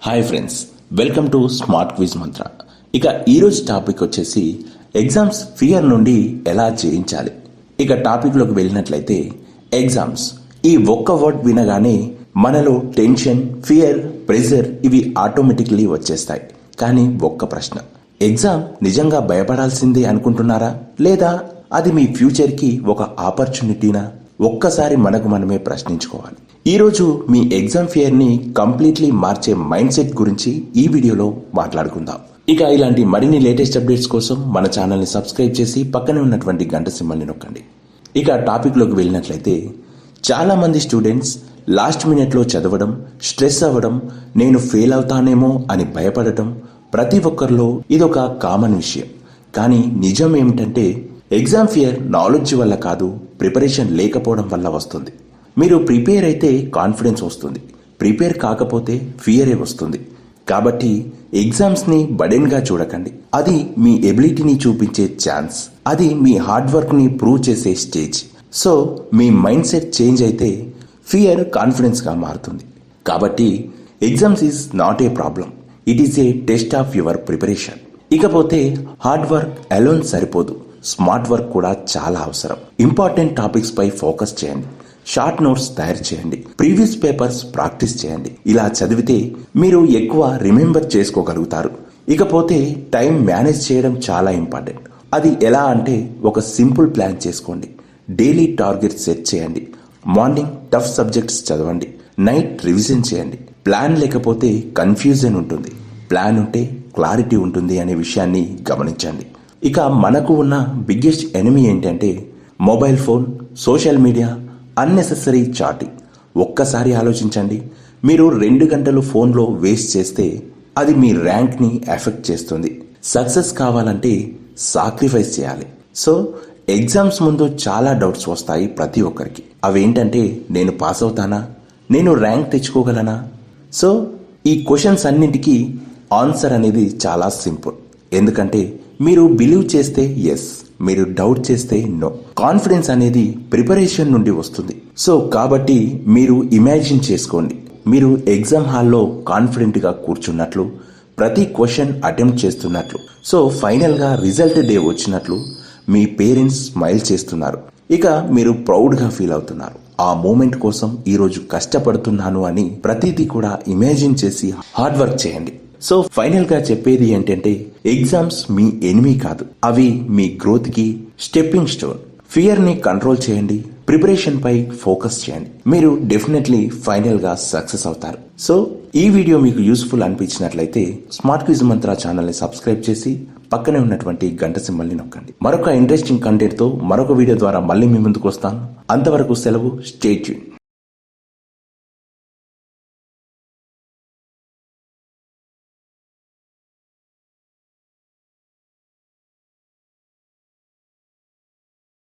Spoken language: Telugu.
Hi friends, welcome to smart quiz మంత్ర. ఇక ఈరోజు టాపిక్ వచ్చేసి ఎగ్జామ్స్ ఫియర్ నుండి ఎలా జయించాలి. ఇక టాపిక్లోకి వెళ్ళినట్లయితే ఎగ్జామ్స్ ఈ ఒక్క వర్డ్ వినగానే మనలో టెన్షన్, ఫియర్, ప్రెజర్ ఇవి ఆటోమేటిక్లీ వచ్చేస్తాయి. కానీ ఒక్క ప్రశ్న, ఎగ్జామ్ నిజంగా భయపడాల్సిందే అనుకుంటున్నారా, లేదా అది మీ ఫ్యూచర్కి ఒక ఆపర్చునిటీనా? ఒక్కసారి మనకు మనమే ప్రశ్నించుకోవాలి. ఈరోజు మీ ఎగ్జామ్ ఫియర్ ని కంప్లీట్లీ మార్చే మైండ్ సెట్ గురించి ఈ వీడియోలో మాట్లాడుకుందాం. ఇక ఇలాంటి మరిన్ని లేటెస్ట్ అప్డేట్స్ కోసం మన ఛానల్ని సబ్స్క్రైబ్ చేసి పక్కనే ఉన్నటువంటి గంట సింబల్ని నొక్కండి. ఇక టాపిక్లోకి వెళ్ళినట్లయితే చాలా మంది స్టూడెంట్స్ లాస్ట్ మినిట్లో చదవడం, స్ట్రెస్ అవ్వడం, నేను ఫెయిల్ అవుతానేమో అని భయపడటం ప్రతి ఒక్కరిలో ఇదొక కామన్ విషయం. కానీ నిజం ఏమిటంటే ఎగ్జామ్ ఫియర్ నాలెడ్జ్ వల్ల కాదు, ప్రిపరేషన్ లేకపోవడం వల్ల వస్తుంది. మీరు ప్రిపేర్ అయితే కాన్ఫిడెన్స్ వస్తుంది, ప్రిపేర్ కాకపోతే ఫియరే వస్తుంది. కాబట్టి ఎగ్జామ్స్ని బర్డెన్గా చూడకండి. అది మీ ఎబిలిటీని చూపించే ఛాన్స్, అది మీ హార్డ్ వర్క్ని ప్రూవ్ చేసే స్టేజ్. సో మీ మైండ్ సెట్ చేంజ్ అయితే ఫియర్ కాన్ఫిడెన్స్గా మారుతుంది. కాబట్టి exams is not a problem, it is a test of your preparation. ఇకపోతే హార్డ్ వర్క్ అలోన్ సరిపోదు, స్మార్ట్ వర్క్ కూడా చాలా అవసరం. ఇంపార్టెంట్ టాపిక్స్ పై ఫోకస్ చేయండి, షార్ట్ నోట్స్ తయారు చేయండి, ప్రీవియస్ పేపర్స్ ప్రాక్టీస్ చేయండి. ఇలా చదివితే మీరు ఎక్కువ రిమెంబర్ చేసుకోగలుగుతారు. ఇకపోతే టైం మేనేజ్ చేయడం చాలా ఇంపార్టెంట్. అది ఎలా అంటే ఒక సింపుల్ ప్లాన్ చేసుకోండి, డైలీ టార్గెట్ సెట్ చేయండి, మార్నింగ్ టఫ్ సబ్జెక్ట్స్ చదవండి, నైట్ రివిజన్ చేయండి. ప్లాన్ లేకపోతే కన్ఫ్యూజన్ ఉంటుంది, ప్లాన్ ఉంటే క్లారిటీ ఉంటుంది అనే విషయాన్ని గమనించండి. ఇక మనకు ఉన్న బిగ్గెస్ట్ ఎనిమీ ఏంటంటే mobile phone, social media, unnecessary chatting. ఒక్కసారి ఆలోచించండి, మీరు 2 గంటలు ఫోన్లో వేస్ట్ చేస్తే అది మీ ర్యాంక్ని ఎఫెక్ట్ చేస్తుంది. సక్సెస్ కావాలంటే సాక్రిఫైస్ చేయాలి. సో ఎగ్జామ్స్ ముందు చాలా డౌట్స్ వస్తాయి ప్రతి ఒక్కరికి. అవేంటంటే నేను పాస్ అవుతానా, నేను ర్యాంక్ తెచ్చుకోగలనా? సో ఈ క్వశ్చన్స్ అన్నింటికీ ఆన్సర్ అనేది చాలా సింపుల్. ఎందుకంటే మీరు బిలీవ్ చేస్తే ఎస్, మీరు డౌట్ చేస్తే నో. కాన్ఫిడెన్స్ అనేది ప్రిపరేషన్ నుండి వస్తుంది. సో కాబట్టి మీరు ఇమాజిన్ చేసుకోండి, మీరు ఎగ్జామ్ హాల్లో కాన్ఫిడెంట్ గా కూర్చున్నట్లు, ప్రతి క్వశ్చన్ అటెంప్ట్ చేస్తున్నట్లు, సో ఫైనల్ గా రిజల్ట్ డే వచ్చినట్లు మీ పేరెంట్స్ స్మైల్ చేస్తున్నారు. ఇక మీరు ప్రౌడ్ గా ఫీల్ అవుతున్నారు. ఆ మూమెంట్ కోసం ఈరోజు కష్టపడుతున్నాను అని ప్రతిదీ కూడా ఇమాజిన్ చేసి హార్డ్ వర్క్ చేయండి. సో ఫైనల్ గా చెప్పేది ఏంటంటే ఎగ్జామ్స్ మీ ఎనిమీ కాదు, అవి మీ గ్రోత్ కి స్టెప్పింగ్ స్టోన్. ఫియర్ ని కంట్రోల్ చేయండి, ప్రిపరేషన్ పై ఫోకస్ చేయండి, మీరు డెఫినెట్లీ ఫైనల్ గా సక్సెస్ అవుతారు. సో ఈ వీడియో మీకు యూస్ఫుల్ అనిపించినట్లయితే స్మార్ట్ క్విజ్ మంత్ర ఛానల్ ని సబ్స్క్రైబ్ చేసి పక్కనే ఉన్నటువంటి గంట సింబల్ ని నొక్కండి. మరొక ఇంట్రెస్టింగ్ కంటెంట్ తో మరొక వీడియో ద్వారా మళ్ళీ మీ ముందుకు వస్తాను. అంతవరకు సెలవు. Stay tune.